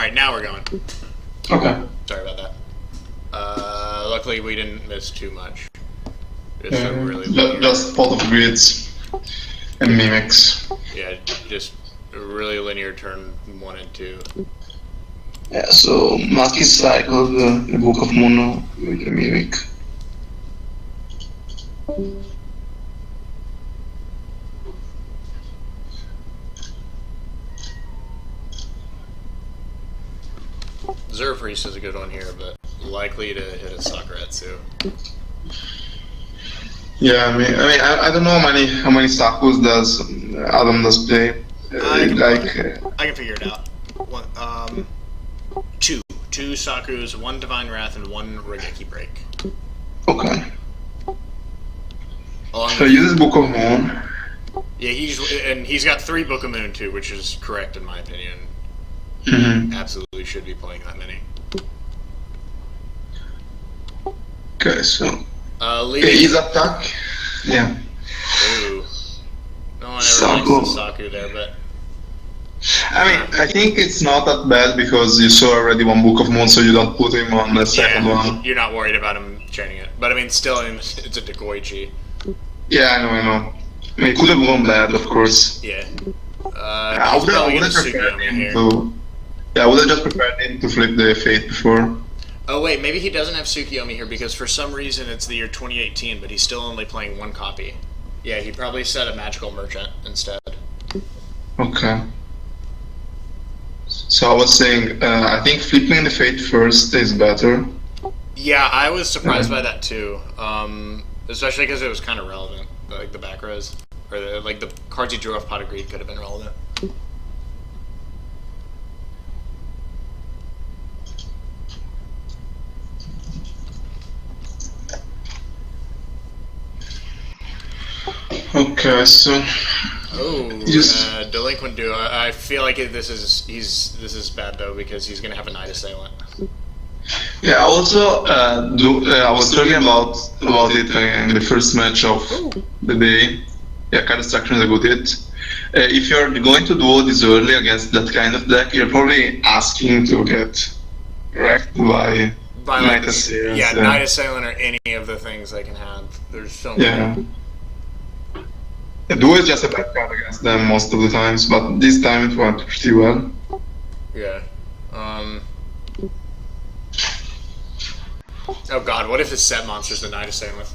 Alright, now we're going. Okay. Sorry about that. Luckily we didn't miss too much. Just a really just pot of grids and mimics. Yeah, just a really linear turn 1 and 2. Yeah, so Mascis cycled the Book of Mono with the mimic. Zero Priest is a good one here, but likely to hit a Sakuretsu. Yeah, I don't know how many Sakus does Adam does play. I can figure it out. Two Sakus, 1 Divine Wrath, and 1 Regeki Break. Okay. So he uses Book of Moon. Yeah, he's got 3 Book of Moon too, which is correct in my opinion. Mm-hmm. Absolutely should be playing that many. Okay, so his attack. Yeah. Ooh. No one ever likes the Saku there, but I think it's not that bad because you saw already 1 Book of Moon, so you don't put him on the second one. You're not worried about him chaining it. But I mean, still, it's a Dekoichi. Yeah, I know. It could have gone bad, of course. Yeah. I would have prepared him to. Yeah, I would have just prepared him to flip the Fate before. Oh wait, maybe he doesn't have Tsukiyomi here because for some reason it's the year 2018, but he's still only playing 1 copy. Yeah, he probably set a Magical Merchant instead. Okay. So I was saying, I think flipping the Fate first is better. Yeah, I was surprised by that too. Especially because it was kind of relevant, like the back rows, or the cards he drew off Pot of Greed could have been relevant. Okay, so. Delinquent Duo. I feel like this is bad though because he's gonna have a Night Assailant. Yeah. Also, I was talking about it in the first match of the day. Yeah, card destruction is a good hit. If you're going to duo this early against that kind of deck, you're probably asking to get wrecked by Night Assailant. Yeah, Night Assailant or any of the things they can have. There's so many. Yeah. Duo is just a bad card against them most of the times, but this time it went pretty well. Yeah. Oh god, what if his set monster's the Night Assailant?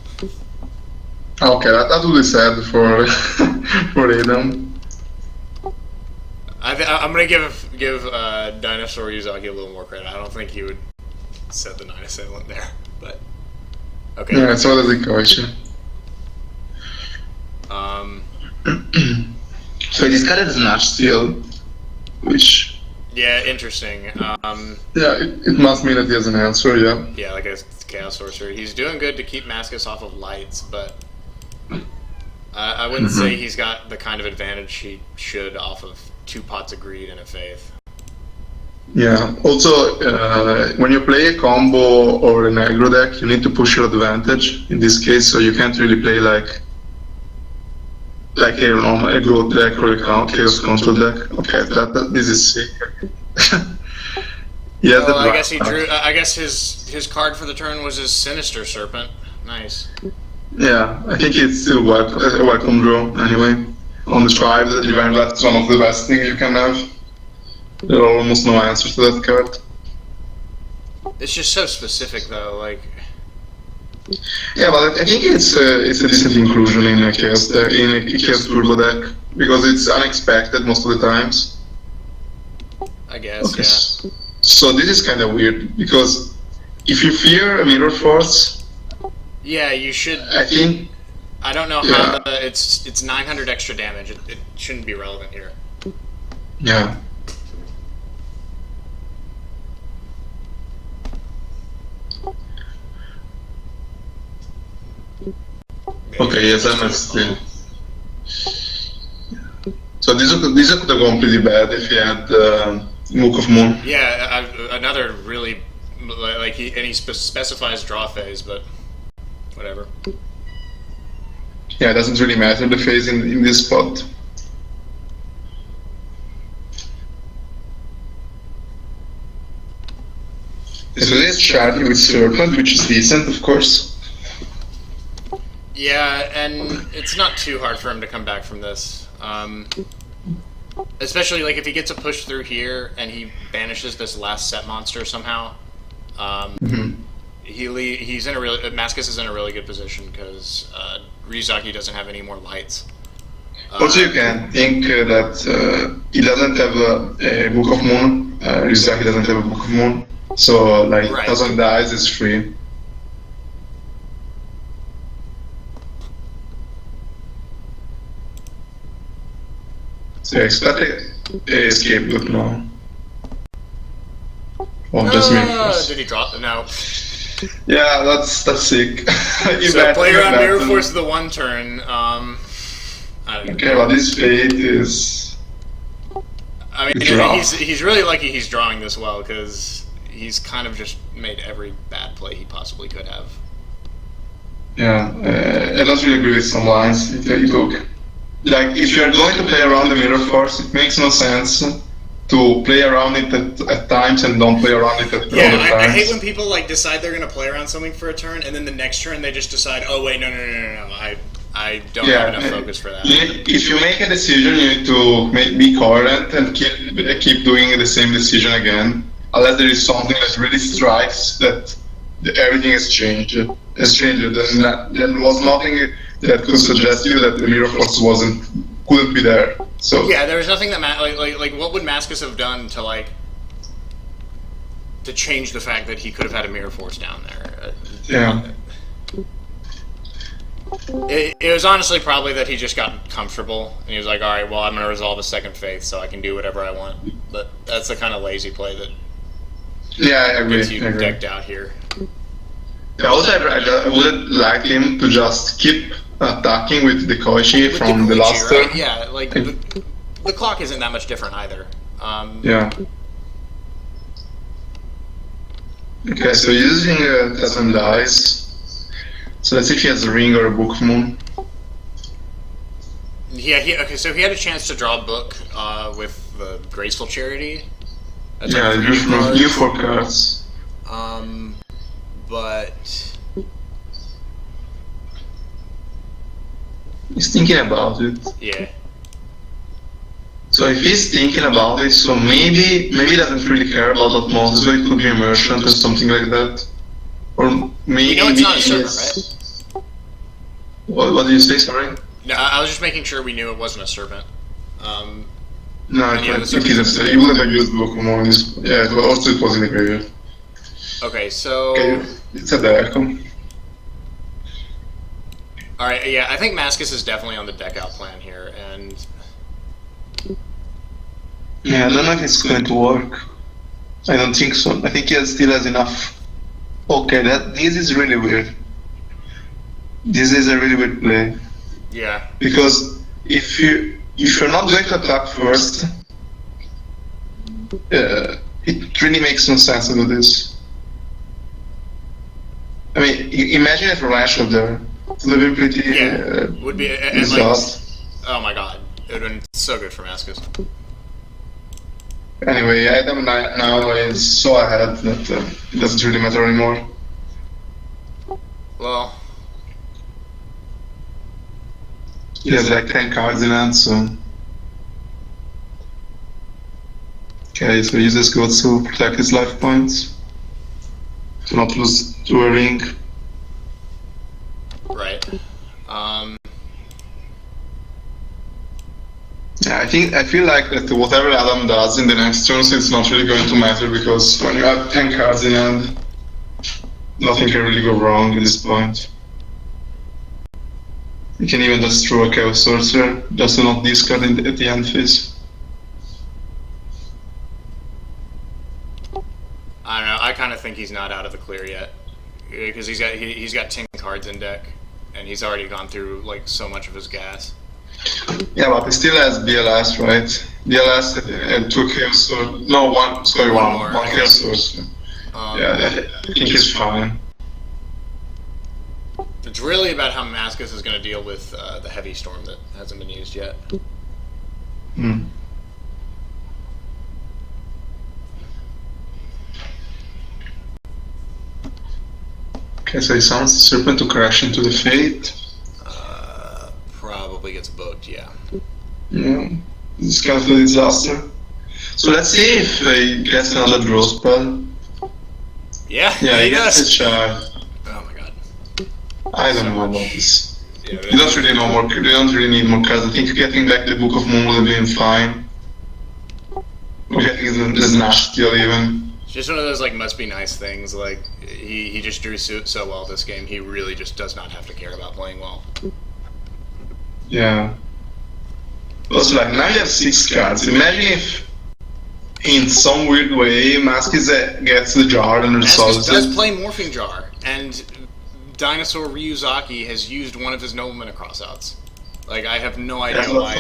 Okay, that would be sad for for Adam. I'm gonna give Dinosaur Yuzaki a little more credit. I don't think he would set the Night Assailant there, but okay. Yeah, so does Ikoichi. So this card is Nash Steel, which... Yeah, interesting. Yeah, it must mean that he has an answer, yeah. Yeah, like a Chaos Sorcerer. He's doing good to keep Mascis off of lights, but I wouldn't say he's got the kind of advantage he should off of 2 Pots of Greed and a Faith. Yeah, also, when you play a combo or an aggro deck, you need to push your advantage in this case, so you can't really play like a normal aggro deck or a chaos control deck. Okay, this is sick. Yeah, well, I guess he drew. I guess his card for the turn was his Sinister Serpent. Nice. Yeah, I think it's still a welcome draw anyway. On the tribe, the Divine Wrath is one of the best things you can have. There are almost no answers to that card. It's just so specific though, like. Yeah, but I think it's a decent inclusion in a chaos deck, in a chaos turbo deck, because it's unexpected most of the times. I guess. Okay. Yeah. So this is kind of weird because if you fear a Mirror Force, yeah, you should. I think. I don't know how it's 900 extra damage. It shouldn't be relevant here. Yeah. Okay, yes, I'm still. So this could have gone pretty bad if he had Book of Moon. Yeah, another really like he specifies draw phase, but whatever. Yeah, it doesn't really matter the phase in this spot. This is Charlie with Serpent, which is decent, of course. Yeah, and it's not too hard for him to come back from this. Especially like if he gets a push through here and he banishes this last set monster somehow. He's in a really Mascis is in a really good position because Ryuzaki doesn't have any more lights. Also, you can think that he doesn't have a Book of Moon. Ryuzaki doesn't have a Book of Moon, so like Right. 1000 dies is free. So expect a scapegoat now. Oh, just me. Did he drop? No. Yeah, that's sick. So play around Mirror Force the one turn. Okay, but this fate is. I mean, he's really lucky he's drawing this well because he's kind of just made every bad play he possibly could have. Yeah, I don't really agree with some lines that you took. Like, if you're going to play around the Mirror Force, it makes no sense to play around it at times and don't play around it at other times. I hate when people like decide they're going to play around something for a turn, and then the next turn they just decide, oh wait, no, I don't have enough focus for that. If you make a decision, you need to be coherent and keep doing the same decision again, unless there is something that really strikes that everything has changed. And there was nothing that could suggest you that the Mirror Force couldn't be there. So yeah, there was nothing that like what would Mascis have done to change the fact that he could have had a Mirror Force down there? Yeah. It was honestly probably that he just got comfortable and he was like, all right, well, I'm going to resolve a second faith so I can do whatever I want. But that's the kind of lazy play that I agree. gets you decked out here. Yeah, also, I would like him to just keep attacking with the Koichi from the last turn. Right? Yeah, like the clock isn't that much different either. Yeah. Okay, so using 1000 dice. So let's see if he has a ring or a book of moon. Yeah, okay, so he had a chance to draw a book with the Graceful Charity. That's yeah, you 4 cards. But he's thinking about it. Yeah. So if he's thinking about it, so maybe he doesn't really care about that monster, so it could be a merchant or something like that. Or maybe it's not a serpent, right? What did you say, sorry? No, I was just making sure we knew it wasn't a serpent. No, it isn't. He wouldn't have used Pokemon. Yeah, it was in the graveyard. Okay, so... Okay, it's a deck. Alright, yeah, I think Mascis is definitely on the deck out plan here, and... Yeah, I don't know if it's going to work. I don't think so. I think he still has enough. Okay, this is really weird. This is a really weird play. Yeah. Because if you're not going to attack first, it really makes no sense to do this. I mean, imagine if Rash up there. It would have been pretty would be oh my god, it would have been so good for Mascis. Anyway, item now is so ahead that it doesn't really matter anymore. Well, he has like 10 cards in hand, so... Okay, so he uses goats to protect his life points. To not lose to a ring. Right. Yeah, I feel like that whatever Adam does in the next turns, it's not really going to matter, because when you have 10 cards in hand, nothing can really go wrong at this point. You can even just throw a Chaos Sorcerer, just to not discard at the end phase. I don't know, I kind of think he's not out of the clear yet. Because he's got 10 cards in deck, and he's already gone through like so much of his gas. Yeah, but he still has BLS, right? BLS and 2 Chaos Sorcerer. No, one Chaos Sorcerer. Yeah, I think he's fine. It's really about how Mascis is going to deal with the heavy storm that hasn't been used yet. Okay, so he summons the Serpent to crash into the Fate. Probably gets booked, yeah. Yeah, this is kind of a disaster. So let's see if he gets another draw spell. Yeah, Yeah, he he gets does. his shard. Oh my god. I don't So know much. about this. Yeah, You don't really know more. You don't really need more cards. I think getting back the Book of Moon would have been fine. Or getting the Nash Steel even. It's just one of those like must be nice things. Like he just drew so well this game. He really just does not have to care about playing well. Yeah. Also, like now you have 6 cards. Imagine if, in some weird way, Mascis gets the jar and resolves Mascis does it. play Morphing Jar, and Dinosaur Ryuzaki has used one of his Nobleman crossouts. Like I have no idea why.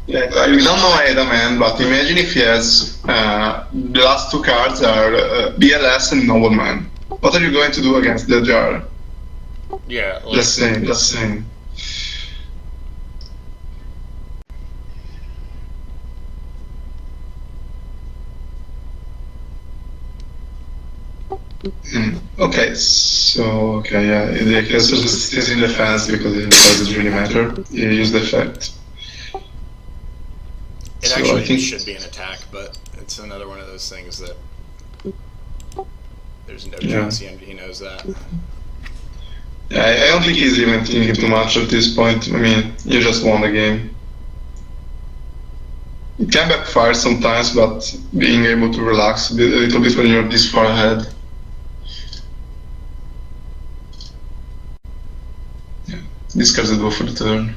Yeah, we don't know either, man. But imagine if he has the last 2 cards are BLS and Nobleman. What are you going to do against the jar? Yeah. Like, Just saying. Just saying. Okay, so yeah, the case is in defense because it doesn't really matter. You use the effect. It So actually I think should be an attack, but it's another one of those things that there's no Yeah. chance he knows that. yeah, I don't think he's even thinking too much at this point. I mean, you just won the game. It can backfire sometimes, but being able to relax a little bit when you're this far ahead. Yeah, discards the go for the turn.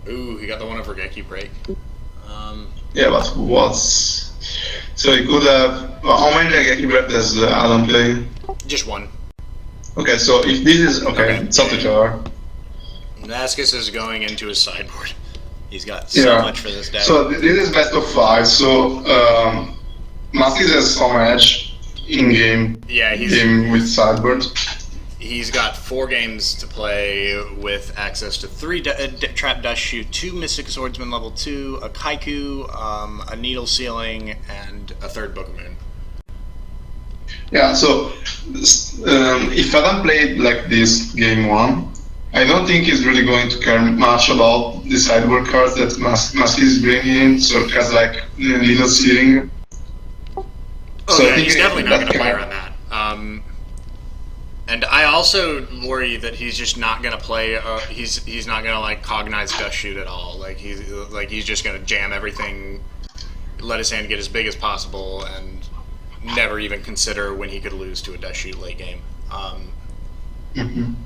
Ooh, he got the one over Geki break. Yeah, but what's so he could have how many Regeki breath does Adam play? Just one. Okay, so if this is okay, it's up to jar. Mascis is going into his sideboard. He's got so much for this deck. So this is best of 5. So Mascis has some edge in game. Yeah, game with sideboard. He's got 4 games to play with access to 3 Trap Dust Shoot, 2 Mystic Swordsman level 2, a Kaiku, a Needle Ceiling, and a 3rd Book of Moon. Yeah. So if Adam played like this game 1, I don't think he's really going to care much about the sideboard cards that Mascis is bringing in. So cards like Needle Ceiling. Oh So I yeah, think he's definitely not going to play can- around that. And I also worry that he's just not going to play. He's not going to like cognize Dust Shoot at all. Like he's just going to jam everything, let his hand get as big as possible, and never even consider when he could lose to a Dust Shoot late game. Mhm.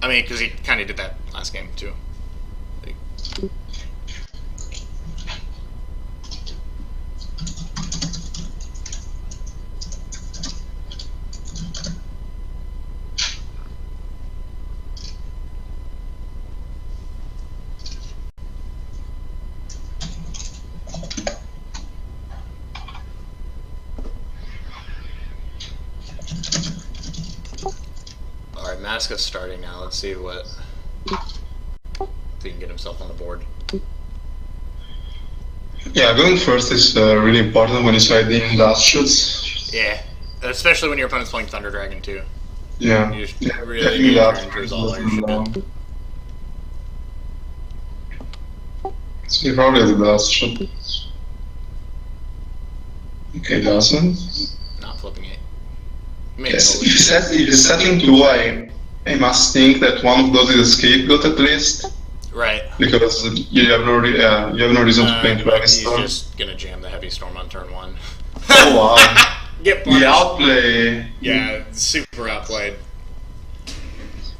I mean, because he kind of did that last game too. Alright, Mascis starting now. Let's see what if he can get himself on the board. Yeah, going first is really important when you side in dust shoots. Yeah, especially when your opponent's playing Thunder Dragon too. Yeah, You just yeah, really definitely need that. to turn all your shit. So he probably has a dust shot. Okay, doesn't. Not flipping it. I mean, Yes, totally. if he's settling 2, I must think that one of those is a scapegoat at least, Right. because you have no reason to play into He's Storm. just gonna jam the Heavy Storm on turn 1. Oh wow! Get The punished. outplay. Yeah, super outplayed.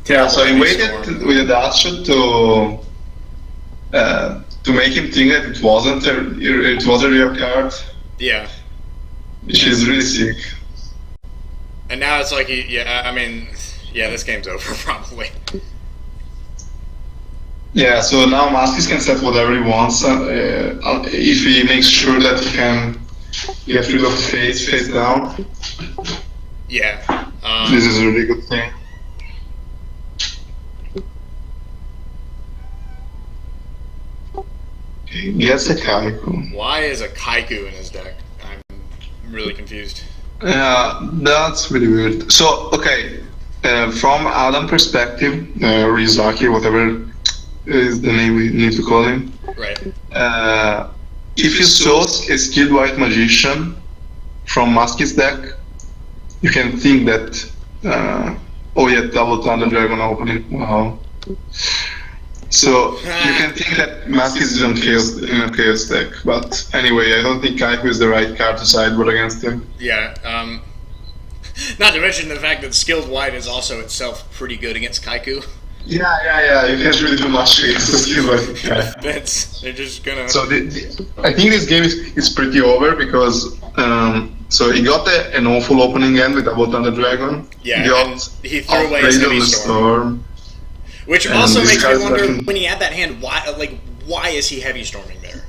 Yeah, so he Heavy waited Storm. with a dash shot to make him think that it was a real card, Yeah. which is really sick. And now it's like, this game's over probably. Yeah, so now Mascis can set whatever he wants if he makes sure that he can get rid of the face down. Yeah. This is a really good thing. He gets a Kaiku. Why is a Kaiku in his deck? I'm really confused. Yeah, that's really weird. So, okay, from Adam perspective, Rizaki, whatever is the name we need to call him, Right. if you saw a skilled white magician from Mascis deck, you can think that, oh yeah, double Thunder Dragon opening, wow. So you can think that Mascis is in a chaos deck, but anyway, I don't think Kaiku is the right card to sideboard against him. Yeah. Not to mention the fact that skilled white is also itself pretty good against Kaiku. Yeah. You can't really do much against the skilled white guy. They're just gonna. So I think this game is pretty over because so he got an awful opening end with double Thunder Dragon. Yeah, and he threw away his heavy storm. Which also makes me wonder, when he had that hand, why is he heavy storming there?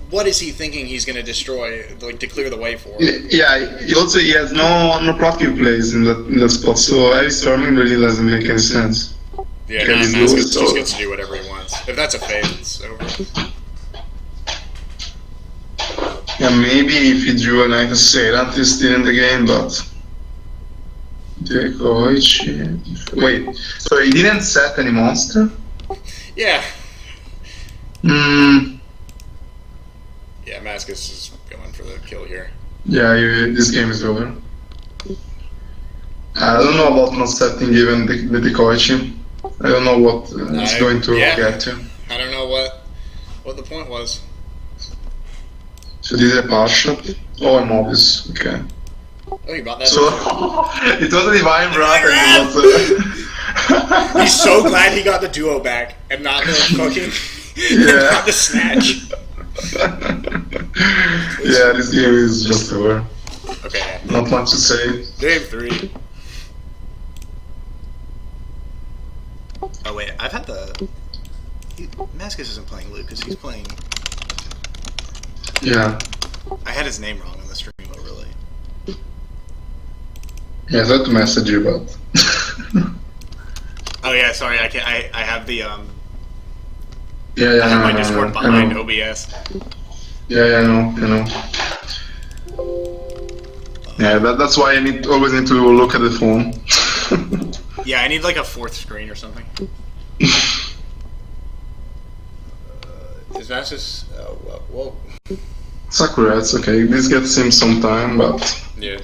What is he thinking he's going to destroy, to clear the way for? Yeah, he has no proactive plays in that spot, so heavy storming really doesn't make any sense. Yeah, Mascis just gets to do whatever he wants. If that's a fade, it's over. Yeah, maybe if he drew a Knight Assailant, he's still in the game, but... Wait, so he didn't set any monster? Yeah. Hmm. Yeah, Mascis is going for the kill here. Yeah, this game is over. I don't know about not setting even the Decoichi. I don't know what it's going to get to. I don't know what the point was. So this is a power shot? Oh, I'm obvious. Okay. Oh, you bought that? So, it was a Divine Wrath and it was He's so glad he got the duo back and not the fucking... Yeah. Not the snatch. Yeah, this game is just over. Okay. Not much to say. Game 3. Oh wait, I've had the... Mascis isn't playing Lucas, he's playing... Yeah. I had his name wrong on the stream overlay. Yeah, I tried to message you, but... Oh yeah, sorry, I can't... I have the, Yeah, I have my Discord behind OBS. Yeah, I know. Yeah, that's why I always need to look at the phone. Yeah, I need like a fourth screen or something. Is Mascis... Oh, whoa. Sakura, it's okay. This gets him some time, but... Yeah.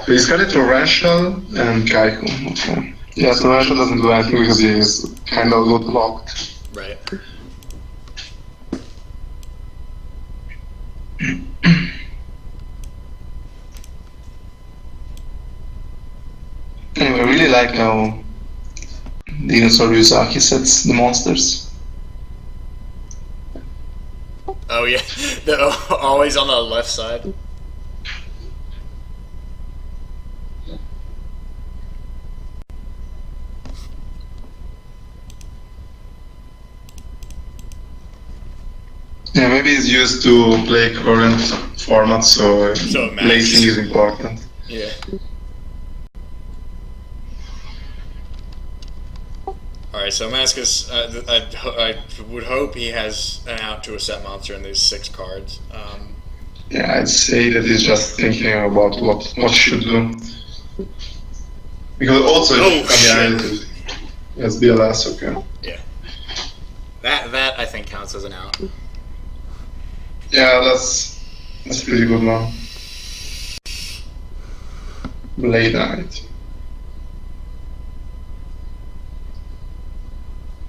He's got a Torrential and Kaiku. Okay. Yeah, Torrential doesn't do anything because he's kind of got locked. Right. Anyway, I really like how Dinosaur Ryuzaki sets the monsters. Oh yeah, always on the left side. Yeah, maybe he's used to play current format, so placing is important. Yeah. Alright, so Mascis, I would hope he has an out to a set monster in these 6 cards. Yeah, I'd say that he's just thinking about what he should do. Because also, shit. Yes, BLS, okay. Yeah. That I think counts as an out. Yeah, that's a pretty good one. Blade Knight.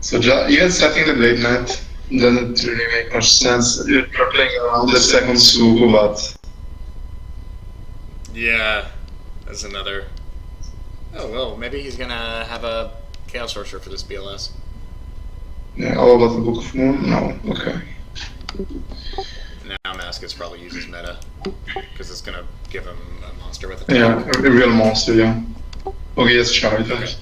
So even setting the Blade Knight doesn't really make much sense. You're playing around the second Sugu, but... Yeah, that's another... Oh well, maybe he's gonna have a Chaos Sorcerer for this BLS. Yeah, all about the Book of Moon? No, okay. Now Mascis probably uses meta, because it's gonna give him a monster with a Yeah, a real monster, yeah. Okay, yes, Charity. Okay.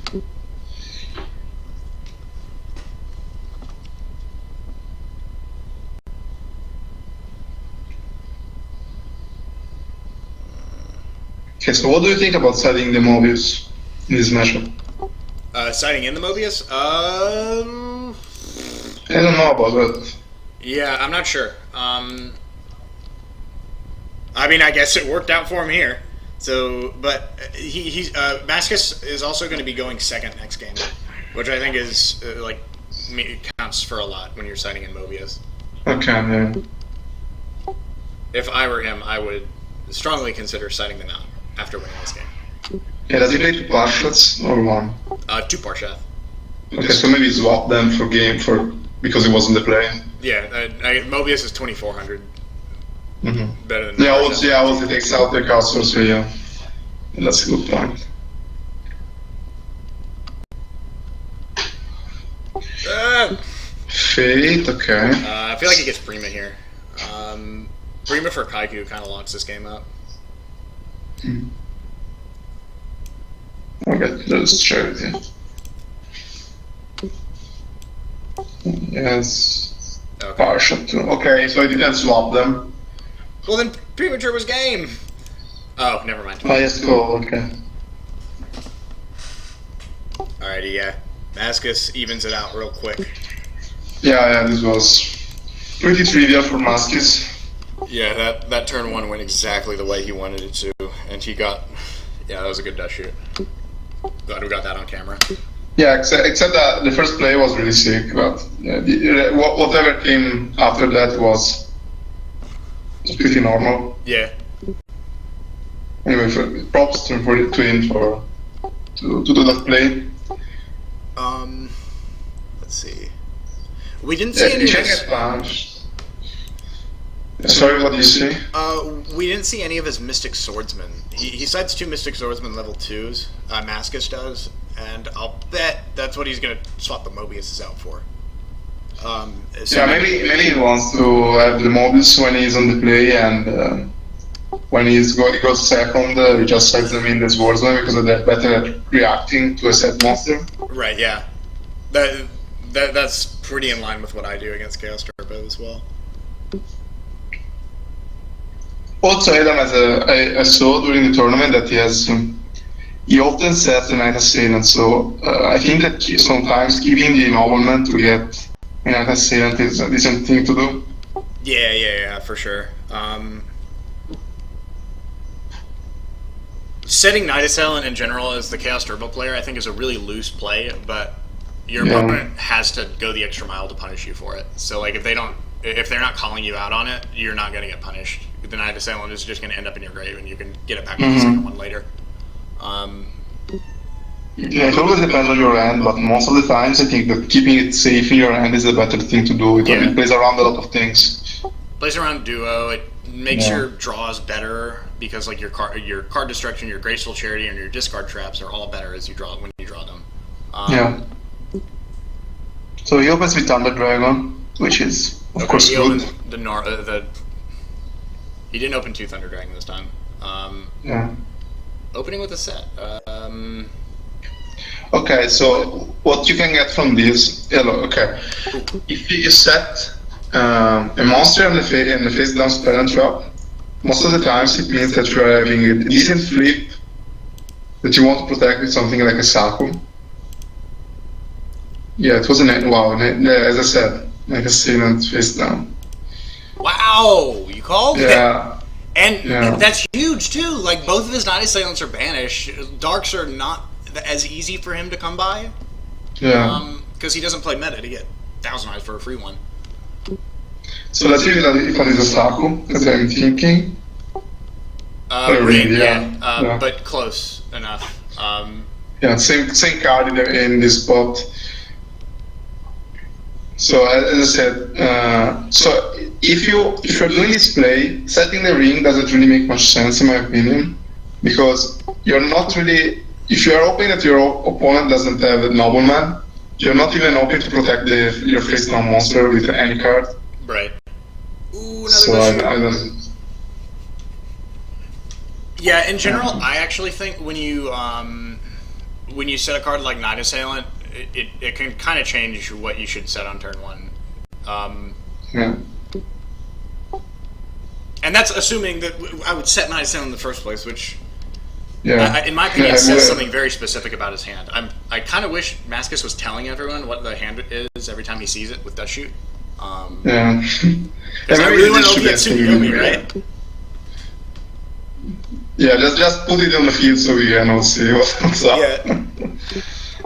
Okay, so what do you think about setting the Mobius in this matchup? Sighting in the Mobius? I don't know about that. Yeah, I'm not sure. I mean, I guess it worked out for him here. So, but he's Mascis is also going to be going second next game, which I think is counts for a lot when you're siding in Mobius. Okay, yeah. If I were him, I would strongly consider siding them out after winning this game. Yeah, does he play 2 Parshots or 1? 2 Parshath. Okay, so maybe swap them because it wasn't the play. Yeah, Mobius is 2400. Better than Yeah, also takes out the castle, so yeah. That's a good point. Fate, okay. I feel like he gets Prima here. Prima for Kaiku kind of locks this game up. Okay, let's try it, yeah. Yes. Okay. Partial too. Okay, so I didn't swap them. Well, then Premature was game. Oh, never mind. Oh, yes, cool, okay. Alrighty, yeah. Mascis evens it out real quick. Yeah, this was pretty trivial for Mascis. Yeah, that turn 1 went exactly the way he wanted it to, and he got... Yeah, that was a good dust shoot. Glad we got that on camera. Yeah, except that the first play was really sick, but yeah, whatever came after that was pretty normal. Yeah. Anyway, props to him to do that play. Let's see. We didn't see any of his... Sorry, what did you say? We didn't see any of his Mystic Swordsmen. He cites 2 Mystic Swordsmen level 2s, Mascis does, and I'll bet that's what he's going to swap the Mobiuses out for. Yeah, maybe he wants to have the Mobius when he's on the play, and when he goes second, he just sets them in the Swordsman because they're better at reacting to a set monster. Right, yeah. That's pretty in line with what I do against Chaos Turbo as well. Also, Adam I saw during the tournament that he often sets the Night Assailant, so I think that sometimes keeping the ennoblement to get a Night Assailant is a decent thing to do. Yeah, for sure. Setting Night Assailant in general as the Chaos Turbo player, I think, is a really loose play, but your opponent has to go the extra mile to punish you for it. So, like, if they're not calling you out on it, you're not going to get punished. The Night Assailant is just going to end up in your grave, and you can get it back with the second one later. Yeah, it always depends on your hand, but most of the times I think that keeping it safe in your hand is the better thing to do. It plays around a lot of things. Plays around duo. It makes your draws better because, like, your card destruction, your Graceful Charity, and your discard traps are all better as you draw when you draw them. Yeah. So he opens with Thunder Dragon, which is of course good. He didn't open 2 Thunder Dragon this time. Yeah. Opening with a set. Okay, so what you can get from this? Okay, if you set a monster in the face down spell and trap, most of the times it means that you are having a decent flip that you want to protect with something like a Saku. Yeah, it was as I said, like a Assailant face down. Wow, you called it? And yeah. That's huge too. Like, both of his Night Assailants are banished. Darks are not as easy for him to come by. Yeah. Because he doesn't play meta to get 1,000 eyes for a free one. So let's see if that is a Saku, as I'm thinking. Ring, yeah. But close enough. Yeah, same card in this spot. So as I said, so if you're doing this play, setting the ring doesn't really make much sense in my opinion, because you're not really, if you are hoping that your opponent doesn't have a nobleman, you're not even hoping to protect your face down monster with any card. Right. Ooh, so I don't. Yeah, in general, I actually think when you set a card like Night Assailant, it can kind of change what you should set on turn 1. Yeah. And that's assuming that I would set Night Assailant in the first place, which, in my opinion, says something very specific about his hand. I kind of wish Mascis was telling everyone what the hand is every time he sees it with Dust Shoot. Yeah. Because I really want to open that Tsukuyomi, right? Yeah, just put it on the field so we can all see what's up. Yeah.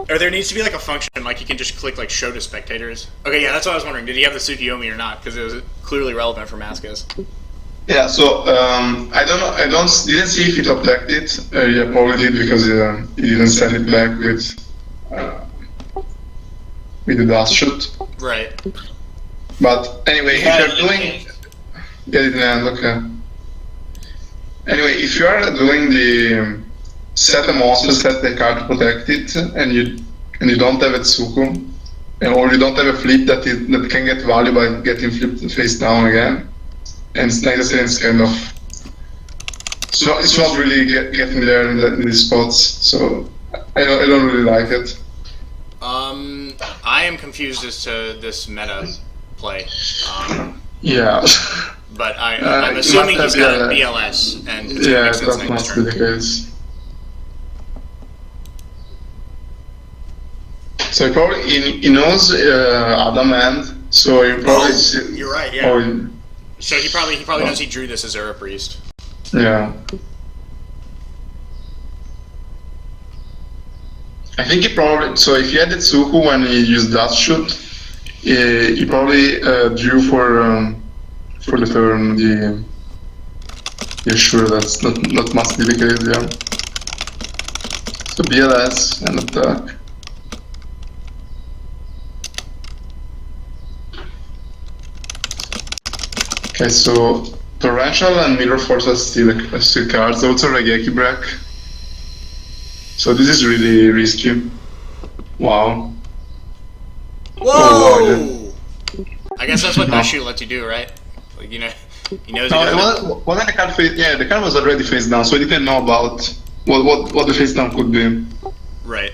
Or there needs to be like a function, like you can just click like show to spectators. Okay, yeah, that's what I was wondering. Did he have the Tsukiyomi or not? Because it was clearly relevant for Mascis. Yeah, so I don't know. Didn't see if it objected. Yeah, probably did because he didn't send it back with the dust shoot. Right. But anyway, if you're doing get it in hand, okay. Anyway, if you are doing the set a monster, set the card to protect it, and you don't have a Tsuku, or you don't have a flip that can get value by getting flipped face down again, and Snyder's kind of it's not really getting there in these spots, so I don't really like it. I am confused as to this meta play. Yeah. But I'm assuming he's got a BLS, and it's yeah, makes sense that next must be turn. the case. So he knows Adam End, so he probably. You're right. Yeah. So he probably knows he drew this as Zera Priest. Yeah. I think he probably. So if he had the Tsuku when he used that shoot, he probably drew for the turn the. Yeah, sure, that must be the case. Yeah. So BLS and attack. Okay, so Torrential and Mirror Force are still cards, also Regeki Break. So this is really risky. Wow. Whoa! Oh, I guess that's what that shoot lets you do, right? Like, he knows. No, wasn't the card face? Yeah, the card was already face down, so he didn't know about what the face down could be. Right.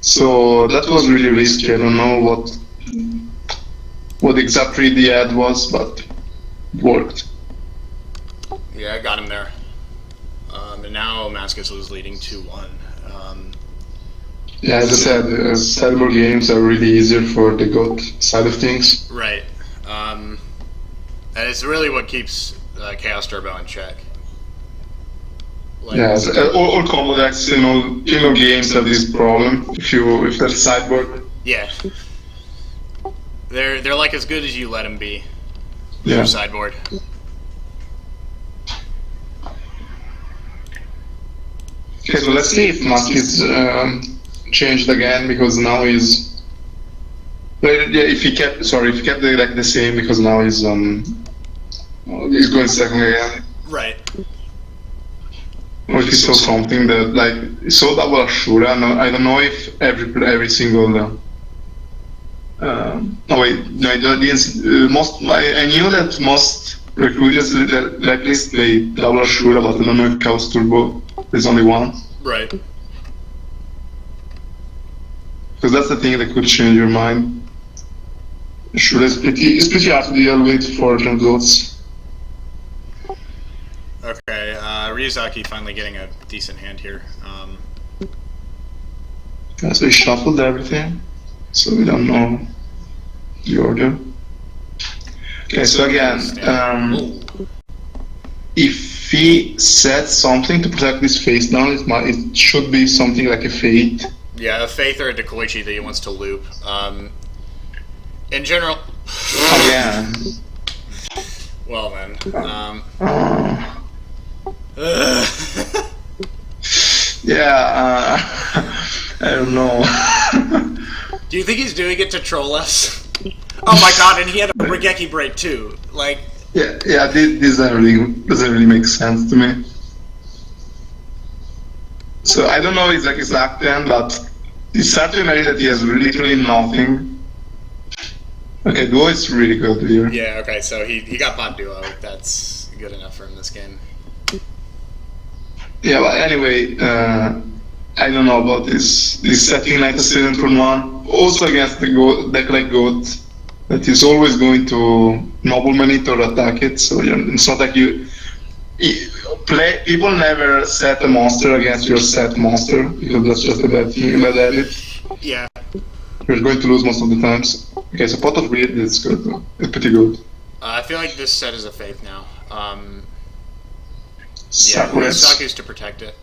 So that was really risky. I don't know what the exact read he had was, but it worked. Yeah, I got him there. And now Mascis was leading 2-1. Yeah, as I said, Sideboard games are really easier for the GOAT side of things. Right. And it's really what keeps Chaos Turbo in check. Like, Yeah, all combo decks in all games have this problem. If they're sideboard. Yeah. They're like as good as you let them be. Yeah. Your sideboard. Okay, so let's see if Mascis changed again because now he's. Yeah, if he kept the deck the same because now he's going second again. Right. Or if he saw something that like saw double Ashura. I don't know if every single. No wait, no, I didn't. I knew that most recruiters at least play double Ashura, but I don't know if Chaos Turbo there's only one. Right. Because that's the thing that could change your mind. Ashura is pretty hard to deal with for goats. Okay, Ryuzaki finally getting a decent hand here. So he shuffled everything, so we don't know the order. Okay, so again, if he sets something to protect this face down, it should be something like a Fate. Yeah, a Faith or a Dekoichi that he wants to loop. In general... Again. Well then, yeah, I don't know. do you think he's doing it to troll us? Oh my god, and he had a Regeki break too. Like, yeah, this doesn't really make sense to me. So I don't know his exact end, but it's certainly that he has literally nothing. Okay, Duo is really good here. yeah, okay, so he got bot duo. That's good enough for him this game. Yeah, but anyway, I don't know about this setting Night Assassin turn 1. Also against the deck like Goat, that is always going to nobleman it or attack it, so it's not like people never set a monster against your set monster, because that's just a bad thing, a bad habit. Yeah. You're going to lose most of the times. Okay, so Pot of Greed is good though. It's pretty good. I feel like this set is a Faith now. Sakuretsu. Saku's to protect it.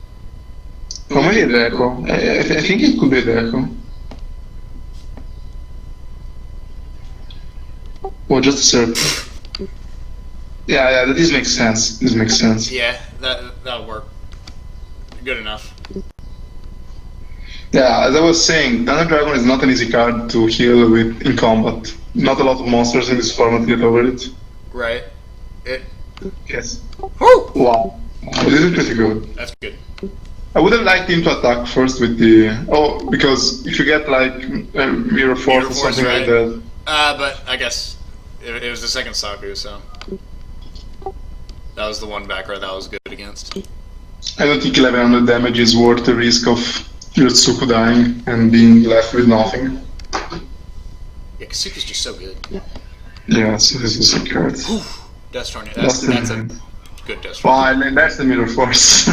Or maybe a Deco. I think it could be a Deco. Or just a Serp. Yeah, this makes sense. This makes sense. Yeah, that'll work. Good enough. Yeah, as I was saying, Thunder Dragon is not an easy card to heal with in combat. Not a lot of monsters in this format get over it. Right. Yes. Woo! Wow. This is pretty good. That's good. I would have liked him to attack first with the... Oh, because if you get like Mirror Force or something right? like that... But I guess it was the second Saku, so... That was the one back row that was good against. I don't think 1100 damage is worth the risk of Yotsuku dying and being left with nothing. Yeah, Kasuka's just so good. Yeah, so this is a card. Dust Tornado. That's a good Dust Tornado. Wow, and that's the Mirror Force.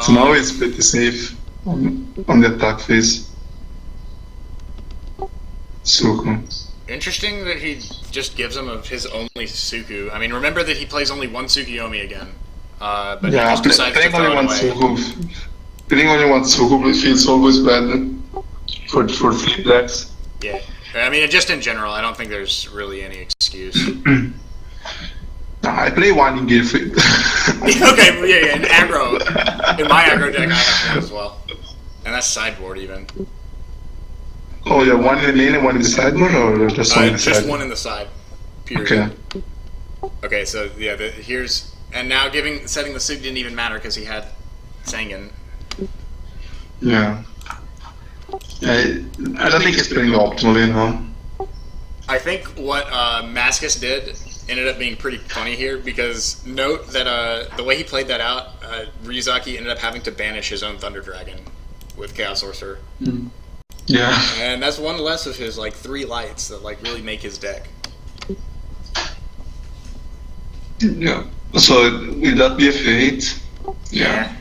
So now it's pretty safe on the attack phase. Suku. Interesting that he just gives him of his only Suku. I mean, remember that he plays only one Tsukuyomi again. But Yeah, he just decides to throw it away. Playing only one Suku feels always bad for 3 decks. Yeah. I mean, just in general, I don't think there's really any excuse. I play one in Gilfrid. Okay, yeah, in aggro. In my aggro deck, I have one as well. And that's sideboard, even. Oh, yeah, one in the main and one in the sideboard, or just one in the just side? one in the side. Period. Okay. Okay, so yeah, here's... And now setting the Sig didn't even matter because he had Sangan. Yeah. I don't think he's playing optimally now. I think what Mascis did ended up being pretty funny here, because note that the way he played that out, Ryuzaki ended up having to banish his own Thunder Dragon with Chaos Sorcerer. Mm. Yeah. And that's one less of his, 3 lights that, really make his deck. Yeah. So, will that be a fate? Yeah.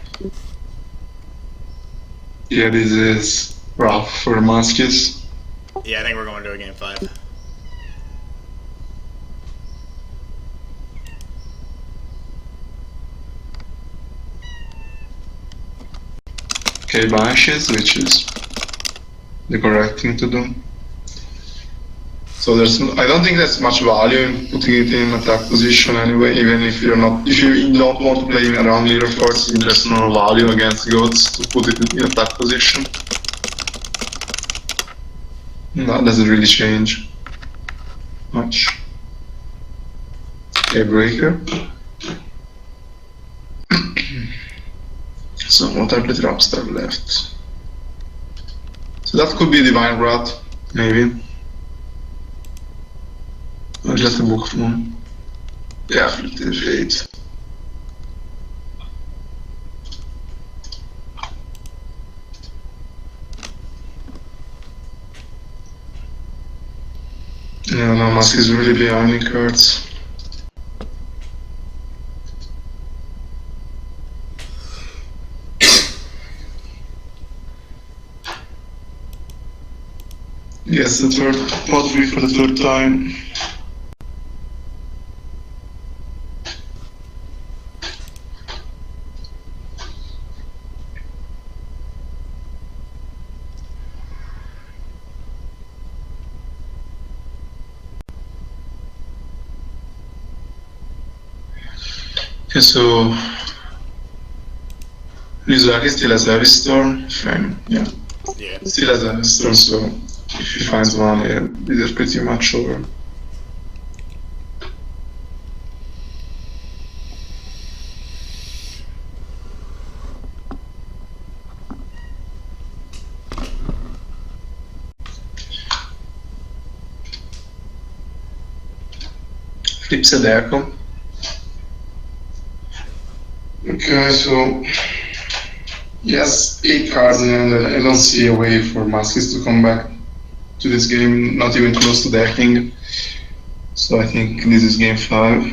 Yeah, this is rough for Mascis. Yeah, I think we're going to a game 5. Okay, banishes, which is the correct thing to do. So I don't think there's much value in putting it in attack position anyway, even if you don't want to play around Mirror Force, there's no value against goats to put it in attack position. That doesn't really change much. Okay, breaker. So what are the drops that are left? So that could be Divine Wrath, maybe. Or just a book form. Yeah, Fate. Yeah, no, Mask is really behind in cards. Yes, the third pot free for the 3rd time. Okay, so Ryuzaki still has Heavy Storm, fine, yeah. Still has Heavy Storm, so if he finds one, yeah, this is pretty much over. Flips a Deco. Okay, so yes, 8 cards, and I don't see a way for Mascis to come back to this game, not even close to decking. So I think this is game 5.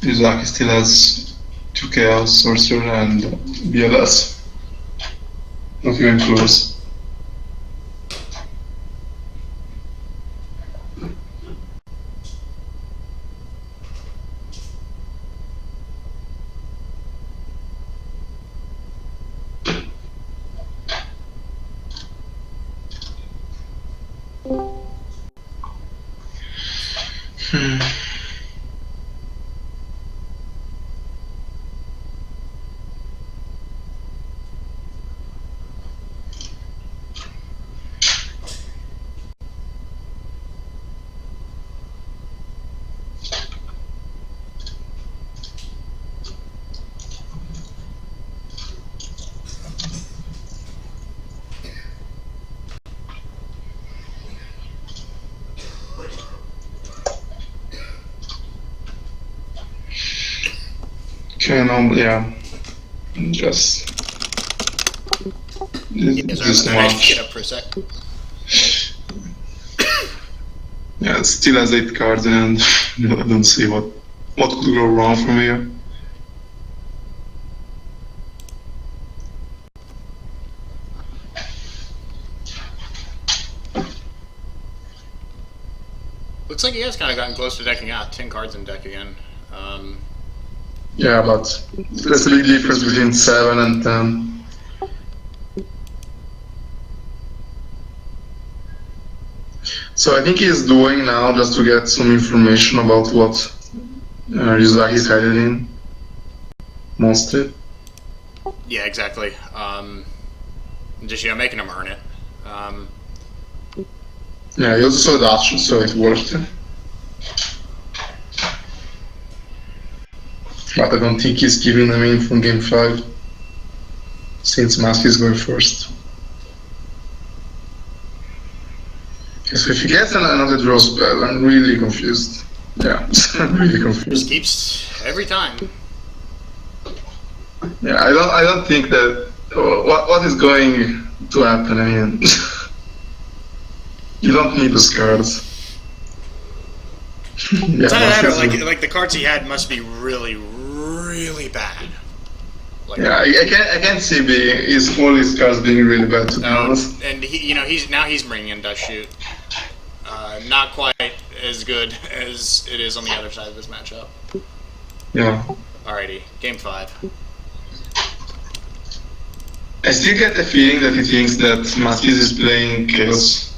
Ryuzaki still has 2 Chaos, Sorcerer, and BLS. Not even close. Okay, no, yeah, just this I have to much. get up for a sec. Yeah, it still has 8 cards, and I don't see what could go wrong from here. Looks like he has kind of gotten close to decking out 10 cards in deck again. Yeah, but there's a big difference between 7 and 10. So I think he's doing now just to get some information about what he's headed in, mostly. Yeah, exactly. Just, making him earn it. Yeah, he also saw the option, so it worked. But I don't think he's giving them in from game 5, since Mascis is going first. Okay, so if he gets another draw spell, I'm really confused. Yeah, I'm really confused. Just keeps every time. Yeah, I don't think that what is going to happen. I mean, you don't need those cards. Yeah, It's either that or like the cards he had must be really, really bad. Like, yeah, I can't see all his cards being really bad, to be honest. And he's bringing in Dust Shoot. Not quite as good as it is on the other side of this matchup. Yeah. Alrighty, game 5. I still get the feeling that he thinks that Mascis is playing Chaos.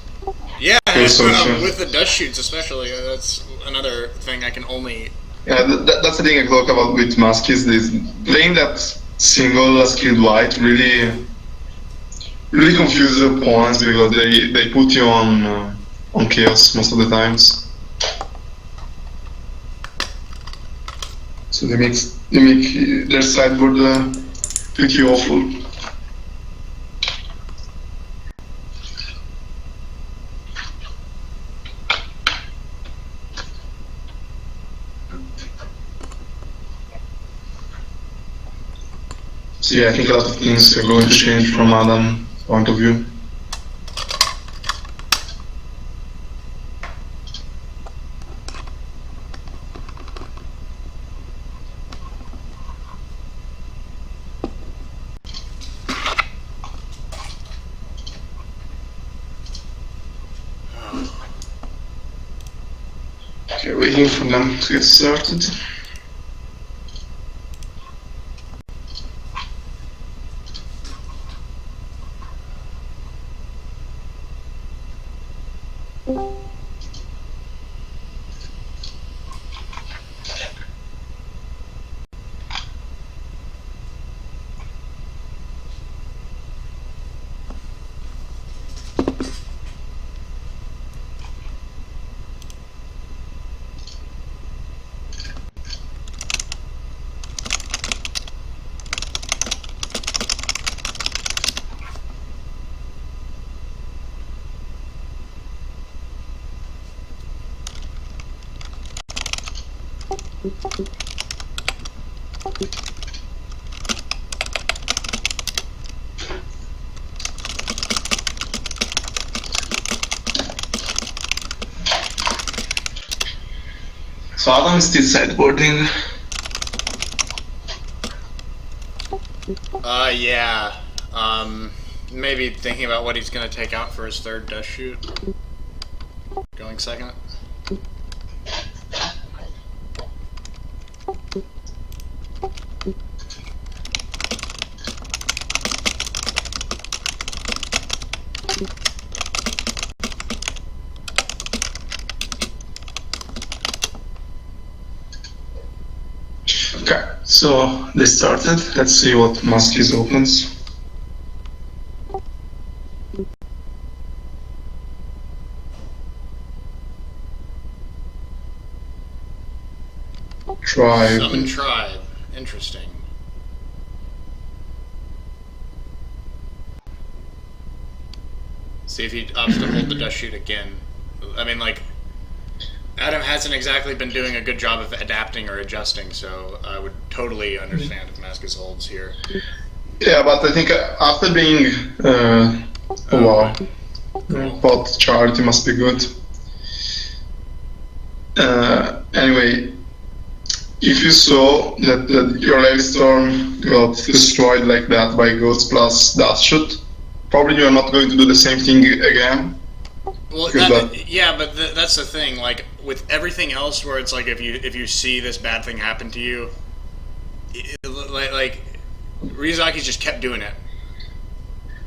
Yeah, Chaos with the Dust Shoots especially, that's another thing I can only... Yeah, that's the thing I talk about with Mascis, is playing that single skilled white really confuses opponents, because they put you on Chaos most of the times. So they make their sideboard pretty awful. So yeah, I think a lot of things are going to change from Adam's point of view. Okay, waiting for them to get started. So Adam is still sideboarding. Yeah. Maybe thinking about what he's gonna take out for his third Dust Shoot. Going second. Okay, so they started. Let's see what Mascis opens. Tribe. Summon Tribe. Interesting. See if he opts to hold the dust shoot again. I mean, like, Adam hasn't exactly been doing a good job of adapting or adjusting, so I would totally understand if Mascis holds here. Yeah, but I think after being wow, Cool. but charity must be good. Anyway, if you saw that your Levy Storm got destroyed like that by Ghost plus Dust Shoot, probably you're not going to do the same thing again. Well, yeah, but that's the thing. Like with everything else, where it's like if you see this bad thing happen to you, like Ryozaki's just kept doing it.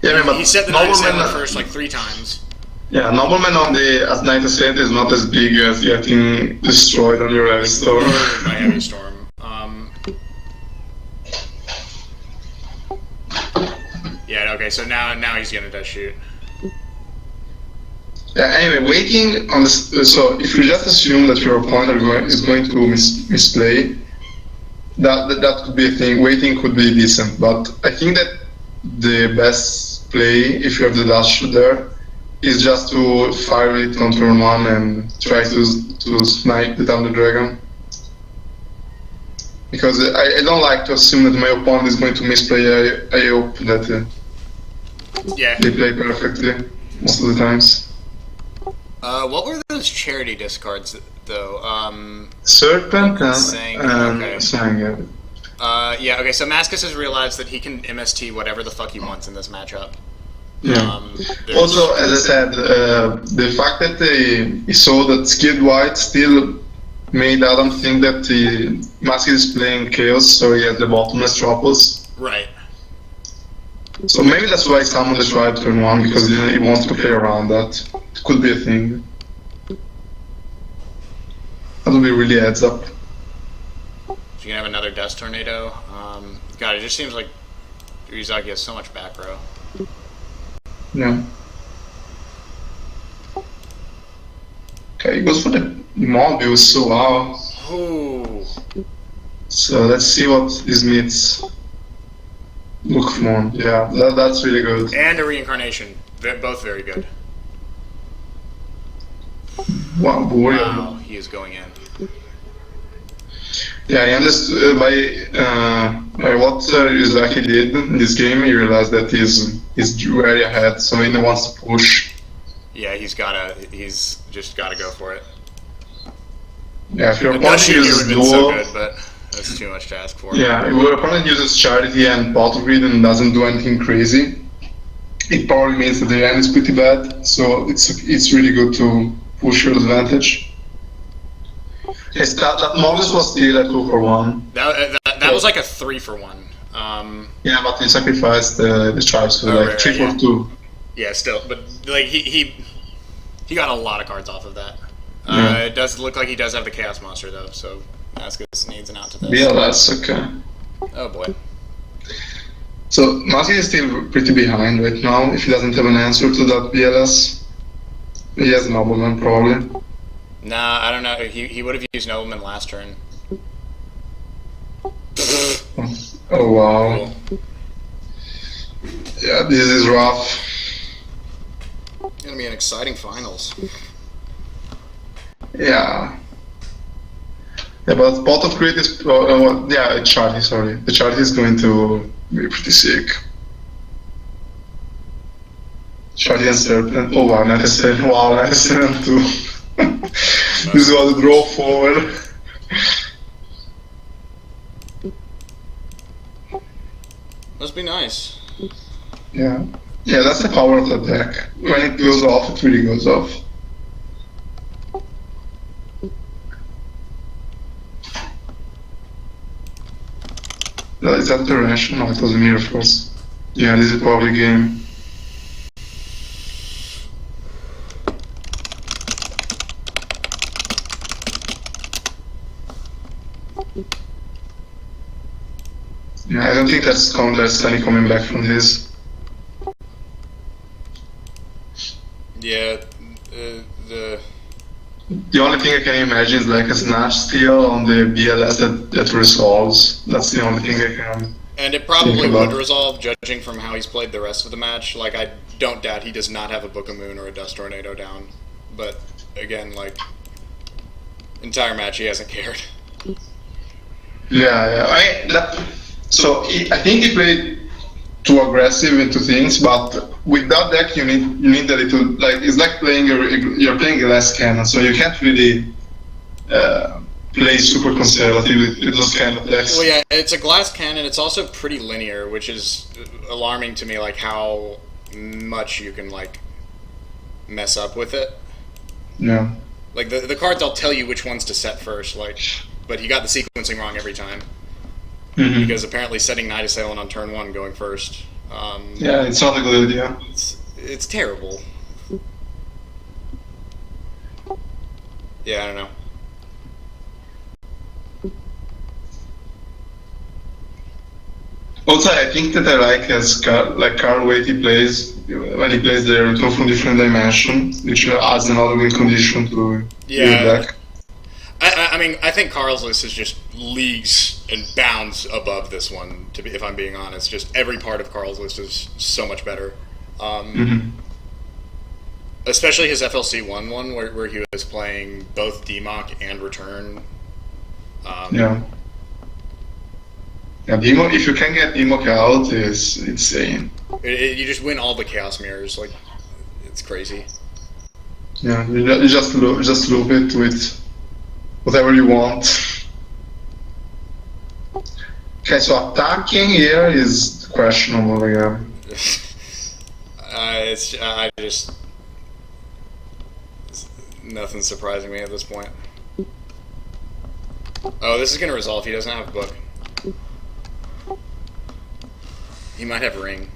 Yeah, but he set the Nightsaber first like 3 times. Yeah, Nobleman on the as Night Ascent is not as big as getting destroyed on your Heavy Storm. By Heavy Storm. Yeah. Okay. So now he's gonna dust shoot. Yeah, anyway, waiting on this. So if you just assume that your opponent is going to misplay, that could be a thing. Waiting could be decent, but I think that the best play, if you have the dash there, is just to fire it on turn 1 and try to snipe the Thunder Dragon. Because I don't like to assume that my opponent is going to misplay. I hope that they play perfectly most of the times. What were those charity discards though? Serpent and Sang. yeah. Yeah. Okay. So Mascis has realized that he can MST whatever the fuck he wants in this matchup. Yeah. Also, as I said, the fact that he saw that Skilled White still made Adam think that Mascis is playing Chaos, so he has the bottomless Tropos. Right. So maybe that's why he summoned the Tribe turn 1, because he wants to play around that. It could be a thing. That would be really heads up. So you can have another Dust Tornado. God, it just seems like Ryuzaki has so much back row. Yeah. Okay, he goes for the Mobius, so wow. Ooh. So let's see what this meets. Look for. Yeah, that's really good. And a Reincarnation. Both very good. Wow, boy. Wow, he is going in. Yeah, I understood by what Ryuzaki did in this game, he realized that he's very ahead, so he wants to push. Yeah, he's just gotta go for it. Yeah, if your opponent uses duel, so good, but that's too much to ask for. Yeah, if your opponent uses Charity and Bottle Grid and doesn't do anything crazy, it probably means that the end is pretty bad, so it's really good to push your advantage. Yes, that Mobius was still a 2 for 1. That was like a 3 for 1. Yeah, but he sacrificed the tribes for 3 for 2. Yeah, still, but like he got a lot of cards off of that. It does look like he does have the Chaos Monster though, so Mascis needs an out to this. BLS, okay. Oh boy. So Mascis is still pretty behind right now. If he doesn't have an answer to that BLS, he has Nobleman probably. Nah, I don't know. He would have used Nobleman last turn. Oh wow. Cool. Yeah, this is rough. It's gonna be an exciting finals. Yeah. Yeah, but Pot of Grid is Charlie, sorry. The Charlie is going to be pretty sick. Charlie and Serpent. Oh wow, Night Ascent. Wow, Night Ascent too. This was a draw forward. Must be nice. Yeah. Yeah, that's the power of the deck. When it goes off, it really goes off. Is that the ration? No, it was a Mirror Force. Yeah, this is probably game. don't think there's any coming back from this. Yeah, the only thing I can imagine is like a snatch steal on the BLS that resolves. That's the only thing I can. And it probably would resolve, judging from how he's played the rest of the match. Like, I don't doubt he does not have a Book of Moon or a Dust Tornado down. But, again, like, entire match he hasn't cared. Yeah. I think he played too aggressive into things, but with that deck you need a little, like, it's like you're playing a glass cannon, so you can't really play super conservative with those kind of decks. Well, yeah, it's a glass cannon. It's also pretty linear, which is alarming to me, like how much you can like mess up with it. Yeah. Like the cards, I'll tell you which ones to set first, like, but he got the sequencing wrong every time. Mm-hmm. Because apparently setting Night Assailant on turn 1 going first. Yeah, it's not a good idea. It's terrible. Yeah, I don't know. Also, I think that I like as card weight he plays when he plays the Return from Different Dimension, which adds another win condition to your deck. I mean, I think Carl's list is just leagues and bounds above this one. If I'm being honest, just every part of Carl's list is so much better. Especially his FLC1 one, where he was playing both DMOC and Return. If you can get DMOC out, it's insane. You just win all the Chaos Mirrors, like, it's crazy. Yeah, you just loop it with whatever you want. Okay, so attacking here is questionable again. Nothing's surprising me at this point. Oh, this is gonna resolve. He doesn't have a book. He might have Ring.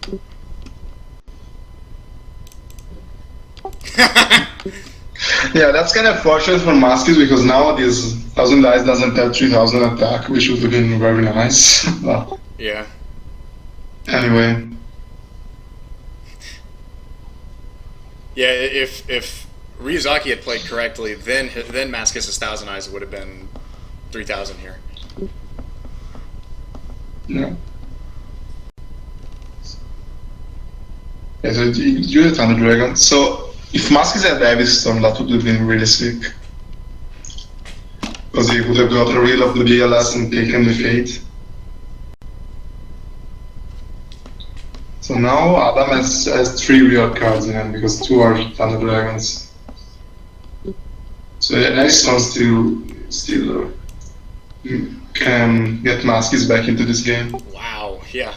Yeah, that's kind of fortunate for Mascis because now this 1000 dice doesn't have 3000 attack, which would have been very nice. But yeah. Anyway. Yeah, if Ryuzaki had played correctly, then Mascis' 1000 eyes would have been 3000 here. Yeah. Yeah, so you had Thunder Dragon. So if Mascis had Heavy Storm, that would have been really sick. Because he would have got a reel of the BLS and taken the Fate. So now Adam has 3 real cards in hand because 2 are Thunder Dragons. So Heavy Storm still can get Mascis back into this game. Wow, yeah.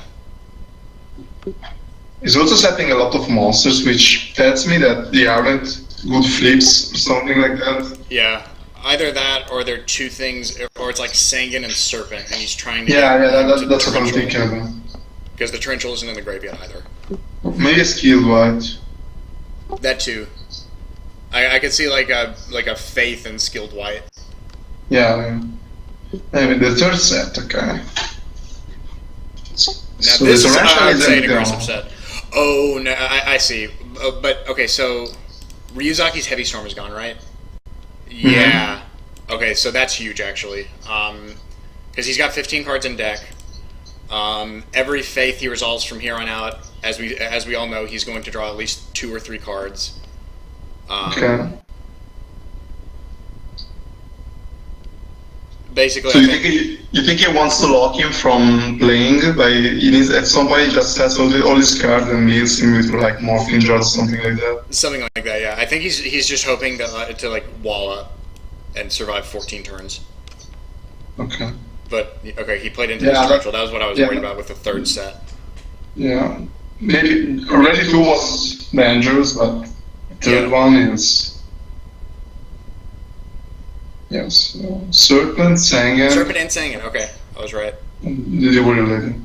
He's also setting a lot of monsters, which tells me that they aren't good flips or something like that. Yeah, either that or they're 2 things, or it's like Sanguine and Serpent, and he's trying to that's what I'm thinking about. Because the Torrential isn't in the grave yet either. Maybe a Skilled White. That too. I could see like a Faith and Skilled White. Yeah. I mean, the third set, okay. Now this is, I would say, an aggressive set. Oh, no, I see. But, okay, so Ryuzaki's Heavy Storm is gone, right? Yeah. Okay, so that's huge, actually. Because he's got 15 cards in deck. Every Faith he resolves from here on out, as we all know, he's going to draw at least 2 or 3 cards. Okay. Basically, so you think he wants to lock him from playing? At some point he just sets all his cards and leaves him with like Morphing Jar or something like that. Something like that, yeah. I think he's just hoping to like wall up and survive 14 turns. Okay. But okay, he played into his structural. That was what I was worried about with the third set. Yeah, maybe already 2 was dangerous, but the third one is. Yes, Serpent, Sanguine. Serpent and Sanguine, okay. I was right. They were related.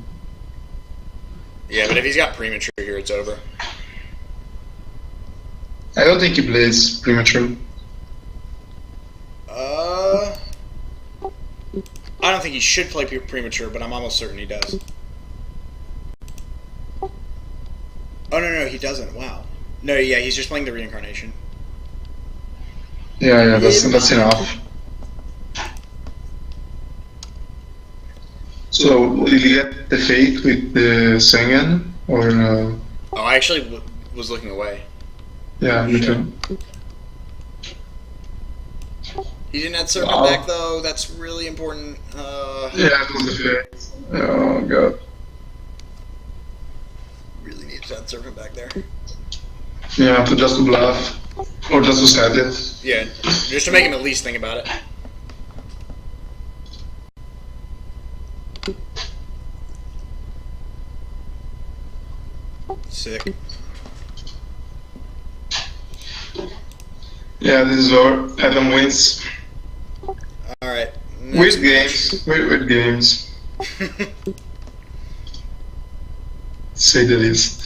Yeah, but if he's got Premature here, it's over. I don't think he plays Premature. I don't think he should play Premature, but I'm almost certain he does. Oh no, he doesn't. Wow. No, yeah, he's just playing the reincarnation. Yeah, that's enough. So, did you get the fate with the Sengen, or no? Oh, I actually was looking away. Yeah, me too. He didn't have servant back though. That's really important. Yeah, it was the fate. Oh god. Really needs that servant back there. Yeah, just to bluff, or just to set it. Yeah, just to make him at least think about it. Sick. Yeah, this is where Adam wins. Alright. With games. With games. Say the least.